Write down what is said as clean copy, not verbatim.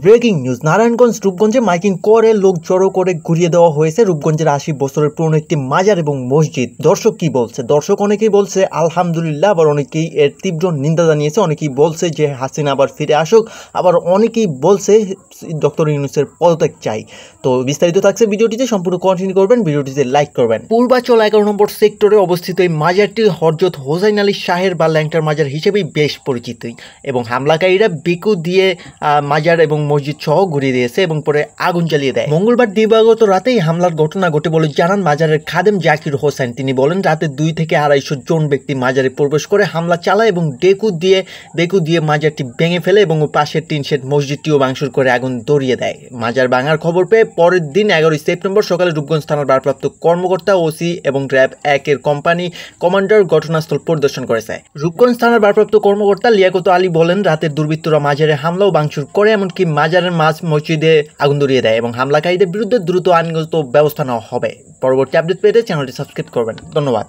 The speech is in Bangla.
ব্রেকিং নিউজ, নারায়ণগঞ্জ রূপগঞ্জে মাইকিং করে লোক জড়ো করে ঘুরিয়ে দেওয়া হয়েছে রূপগঞ্জের ৮০ বছরের পুরনো একটি মাজার এবং মসজিদ। দর্শক কি বলছে? দর্শক অনেকেই বলছে আলহামদুলিল্লাহ, আবার অনেকেই এর তীব্র নিন্দা জানিয়েছে। অনেকেই বলছে যে হাসিনা আবার ফিরে আসুক, আবার অনেকেই বলছে ডক্টর ইউনূসের পদত্যাগ চাই। তো বিস্তারিত থাকছে ভিডিওটিতে, সম্পূর্ণ কন্টিনিউ করবেন, ভিডিওটিতে লাইক করবেন। পূর্বাচল ১১ নম্বর সেক্টরে অবস্থিত এই মাজারটি হযরত হোসাইন আলী শাহের বা ল্যাংটার মাজার হিসেবেই বেশ পরিচিত এবং হামলাকারীরা বেকু দিয়ে মাজার এবং মসজিদ সহ ঘুরিয়ে দিয়েছে এবং পরে আগুন জ্বালিয়ে দেয়। মঙ্গলবার দিবাগত রাতেই হামলার ঘটনা ঘটে বলে জানান মাজারের খাদেম জাকির হোসেন। তিনি বলেন, রাতে ২ থেকে ২৫০ জন ব্যক্তি মাজারে প্রবেশ করে হামলা চালায় এবং বেকু দিয়ে মাজারটি ভেঙে ফেলে এবং পাশের টিন শেড মসজিদটিও ভাঙচুর করে আগুন ধরিয়ে দেয়। মাজার ভাঙার খবর পেয়ে পরের দিন ১১ সেপ্টেম্বর সকালে রূপগঞ্জ থানার ভারপ্রাপ্ত কর্মকর্তা ওসি এবং র্যাব ১ এর কোম্পানি কমান্ডার ঘটনাস্থল পরিদর্শন করেছে। রূপগঞ্জ থানার ভারপ্রাপ্ত কর্মকর্তা লিয়াকত আলী বলেন, রাতের দুর্বৃত্তরা মাজারে হামলা ও ভাঙচুর করে, এমনকি মাজারের মাঝ মসজিদে আগুন ধরিয়ে দেয় এবং হামলাকারীদের বিরুদ্ধে দ্রুত আইনগত ব্যবস্থা নেওয়া হবে। পরবর্তী আপডেট পেতে চ্যানেলটি সাবস্ক্রাইব করবেন। ধন্যবাদ।